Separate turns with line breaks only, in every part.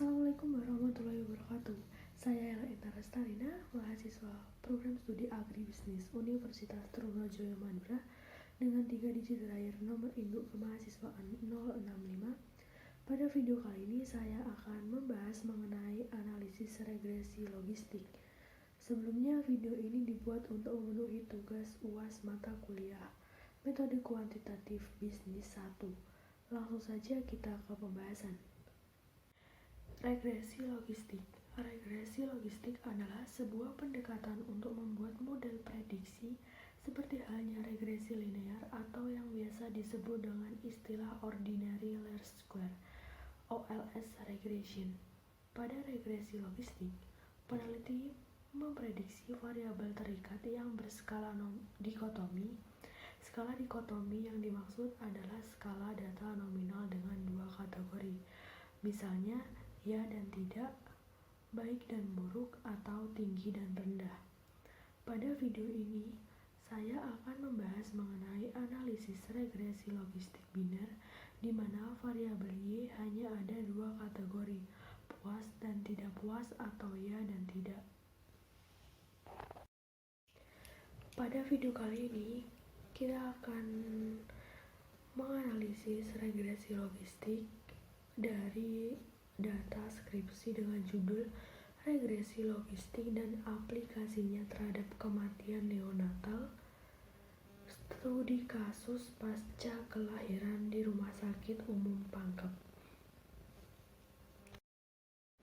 Assalamualaikum warahmatullahi wabarakatuh. Saya Ella Intan Restalina, mahasiswa program studi agribisnis Universitas Trunojoyo Madura dengan 3 digit terakhir nomor induk kemahasiswaan 065. Pada video kali ini saya akan membahas mengenai analisis regresi logistik. Sebelumnya video ini dibuat untuk memenuhi tugas UAS mata kuliah Metode Kuantitatif Bisnis 1. Langsung saja kita ke pembahasan. Regresi logistik. Regresi logistik adalah sebuah pendekatan untuk membuat model prediksi seperti halnya regresi linear atau yang biasa disebut dengan istilah ordinary least square (OLS regression). Pada regresi logistik, peneliti memprediksi variabel terikat yang berskala dikotomi. Skala dikotomi yang dimaksud adalah skala data nominal dengan dua kategori, misalnya ya dan tidak, baik dan buruk, atau tinggi dan rendah. Pada video ini, saya akan membahas mengenai analisis regresi logistik biner, di mana variabel Y hanya ada dua kategori, puas dan tidak puas atau ya dan tidak. Pada video kali ini, kita akan menganalisis regresi logistik dari data skripsi dengan judul Regresi Logistik dan Aplikasinya Terhadap Kematian Neonatal, Studi Kasus Pasca Kelahiran di Rumah Sakit Umum Pangkep.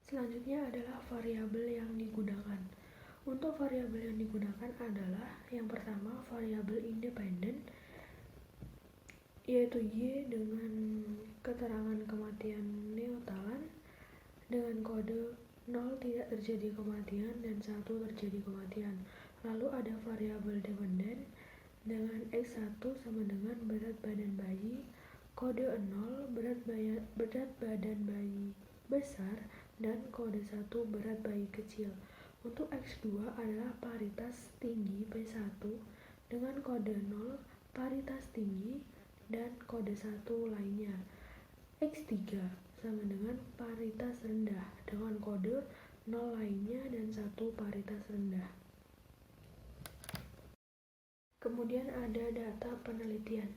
Selanjutnya adalah variabel yang digunakan. Untuk variabel yang digunakan adalah yang pertama variabel independen, yaitu Y dengan keterangan kematian neonatal dengan kode 0 tidak terjadi kematian dan 1 terjadi kematian. Lalu ada variabel dependen dengan X1 sama dengan berat badan bayi, kode 0 berat badan bayi besar, dan kode 1 berat bayi kecil. Untuk X2 adalah paritas tinggi P1 dengan kode 0 paritas tinggi dan kode 1 lainnya. X3 sama dengan paritas rendah dengan kode 0 lainnya dan 1 paritas rendah. Kemudian ada data penelitian.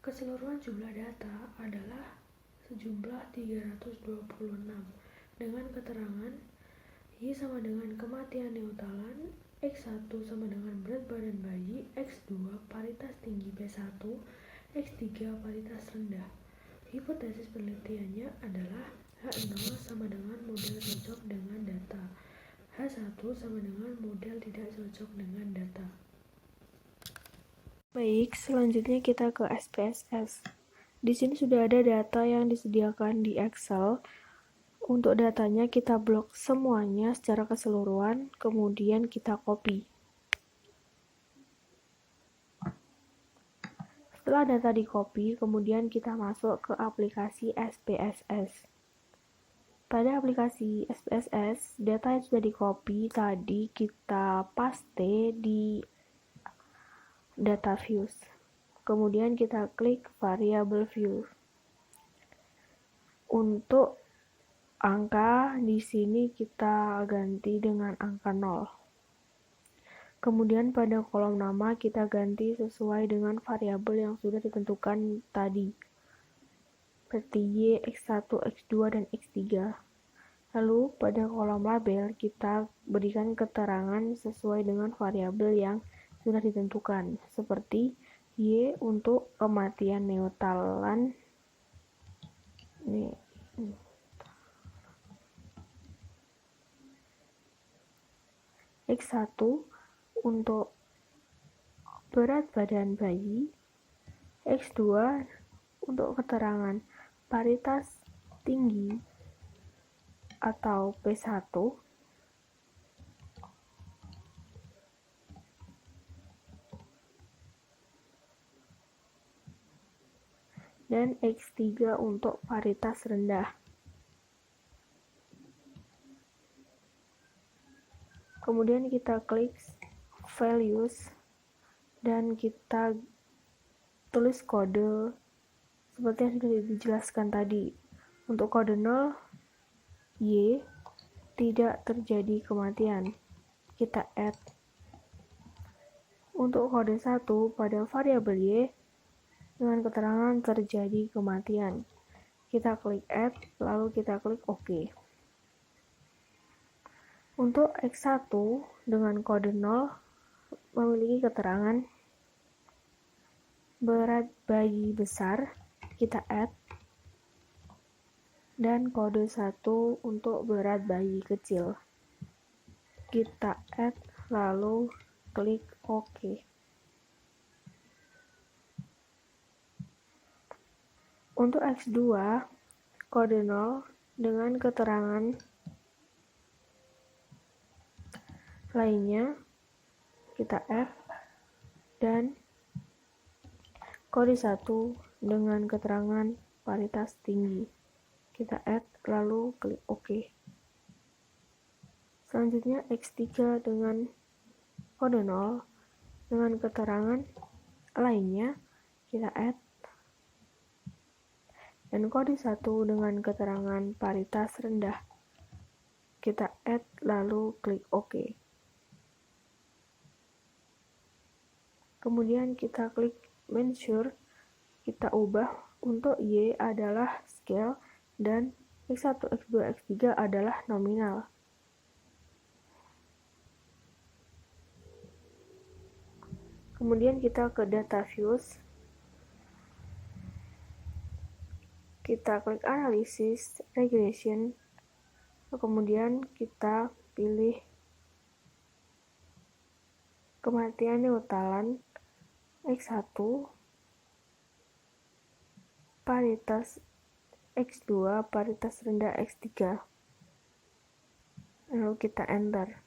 Keseluruhan jumlah data adalah sejumlah 326 dengan keterangan Y sama dengan kematian neonatal, X1 sama dengan berat badan bayi, X2 paritas tinggi P1, X3 paritas rendah. Hipotesis penelitiannya adalah H0 sama dengan model cocok dengan data, H1 sama dengan model tidak cocok dengan data. Baik, selanjutnya kita ke SPSS. Di sini sudah ada data yang disediakan di Excel. Untuk datanya kita blok semuanya secara keseluruhan, kemudian kita copy. Setelah data di copy, kemudian kita masuk ke aplikasi SPSS. Pada aplikasi SPSS, data yang sudah di copy tadi kita paste di data views. Kemudian kita klik variable view. Untuk angka di sini kita ganti dengan angka 0. Kemudian pada kolom nama kita ganti sesuai dengan variabel yang sudah ditentukan tadi, seperti Y, X1, X2, dan X3. Lalu pada kolom label kita berikan keterangan sesuai dengan variabel yang sudah ditentukan, seperti Y untuk kematian neonatalan, X1 untuk berat badan bayi, X2 untuk keterangan paritas tinggi atau P1, dan X3 untuk paritas rendah. Kemudian kita klik values dan kita tulis kode seperti yang sudah dijelaskan tadi. Untuk kode 0 Y tidak terjadi kematian. Kita add. Untuk kode 1 pada variabel Y dengan keterangan terjadi kematian. Kita klik add, lalu kita klik OK. Untuk X1 dengan kode 0 memiliki keterangan berat bayi besar, kita add. Dan kode 1 untuk berat bayi kecil. Kita add, lalu klik OK. Untuk X2, kode 0 dengan keterangan lainnya, kita add. Dan kode 1 dengan keterangan paritas tinggi. Kita add, lalu klik OK. Selanjutnya X3 dengan kode 0 dengan keterangan lainnya, kita add. Dan kode 1 dengan keterangan paritas rendah, kita add, lalu klik OK. Kemudian kita klik Measure, kita ubah untuk Y adalah scale dan X1, X2, X3 adalah nominal. Kemudian kita ke data views. Kita klik analisis, regression. Kemudian kita pilih kematian neonatal X1, paritas X2, paritas rendah X3. Lalu kita enter.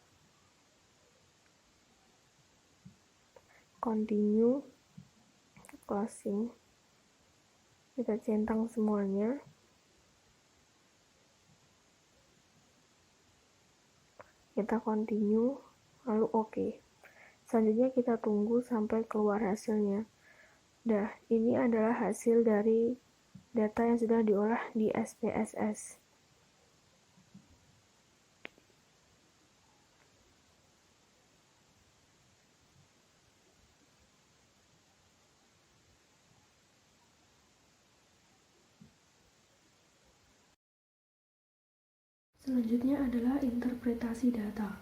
Continue, closing. Kita centang semuanya. Kita continue, lalu OK. Selanjutnya kita tunggu sampai keluar hasilnya. Nah, ini adalah hasil dari data yang sudah diolah di SPSS. Selanjutnya adalah interpretasi data.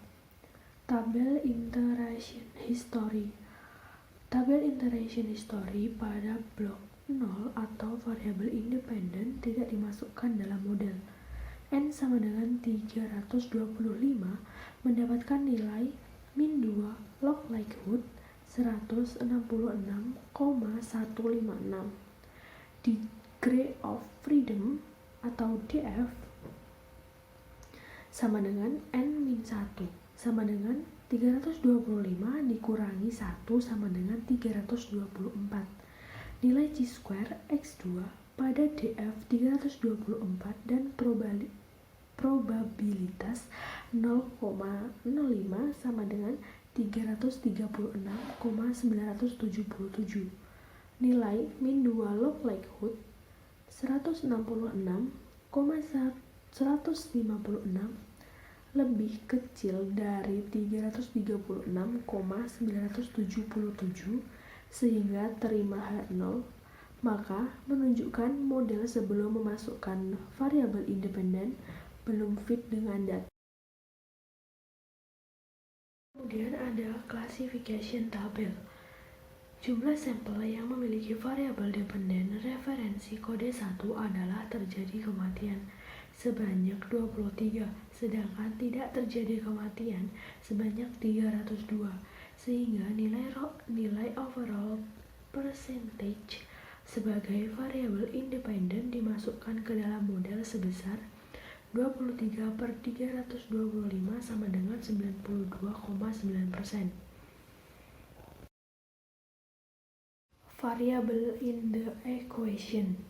Tabel iteration history. Tabel iteration history pada blok 0 atau variabel independen tidak dimasukkan dalam model. N sama dengan 325 mendapatkan nilai min 2 log likelihood 166,156. Degree of freedom atau DF sama dengan N-1 sama dengan 325 dikurangi 1 sama dengan 324. Nilai Chi-square X2 pada DF 324 dan probabilitas 0,05 sama dengan 336,977. Nilai min 2 log likelihood 166,156 lebih kecil dari 336,977 sehingga terima H0, maka menunjukkan model sebelum memasukkan variabel independen belum fit dengan data. Kemudian ada classification tabel. Jumlah sampel yang memiliki variabel dependen referensi kode 1 adalah terjadi kematian sebanyak 23, sedangkan tidak terjadi kematian sebanyak 302, sehingga nilai overall percentage sebagai variabel independen dimasukkan ke dalam model sebesar 23/325 sama dengan 92,9%. Variable in the equation.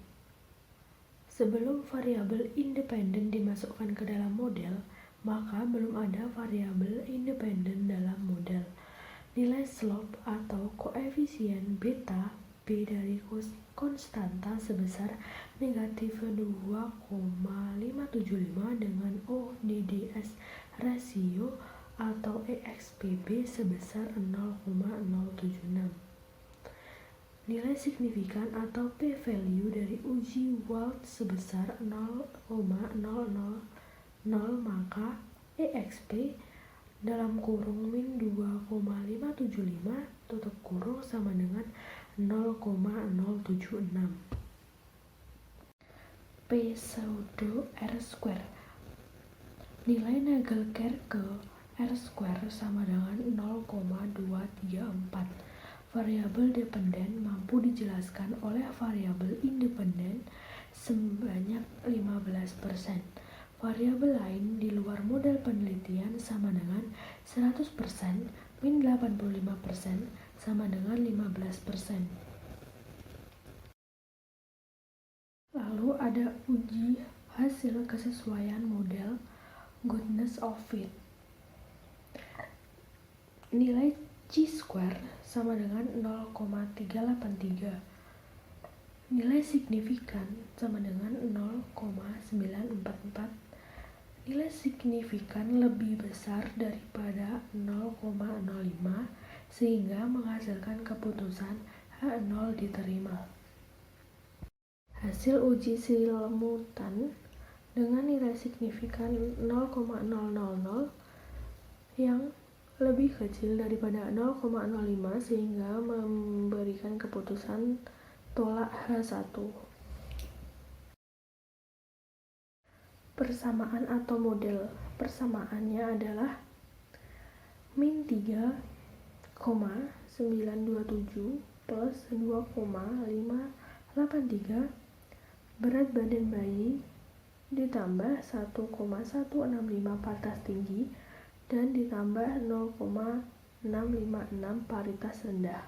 Sebelum variabel independen dimasukkan ke dalam model, maka belum ada variabel independen dalam model. Nilai slope atau koefisien beta B dari konstanta sebesar negatif 2,575 dengan ODDS rasio atau EXPB sebesar 0,076. Nilai signifikan atau p-value dari uji Wallace sebesar 0,000, maka EXP dalam kurung min 2,575 tutup kurung sama dengan 0,076. P pseudo R². Nilai Nagelkerke R² sama dengan 0,234. Variabel dependen mampu dijelaskan oleh variabel independen sebanyak 15%. Variabel lain di luar model penelitian sama dengan 100% min 85% sama dengan 15%. Lalu ada uji hasil kesesuaian model goodness of fit. Nilai chi-square sama dengan 0,383. Nilai signifikan sama dengan 0,944. Nilai signifikan lebih besar daripada 0,05 sehingga menghasilkan keputusan H0 diterima. Hasil uji simultan dengan nilai signifikan 0,000 yang lebih kecil daripada 0,05 sehingga memberikan keputusan tolak H1. Persamaan atau model. Persamaannya adalah min 3,927 plus 2,583 berat badan bayi ditambah 1,165 paritas tinggi dan ditambah 0,656 paritas rendah.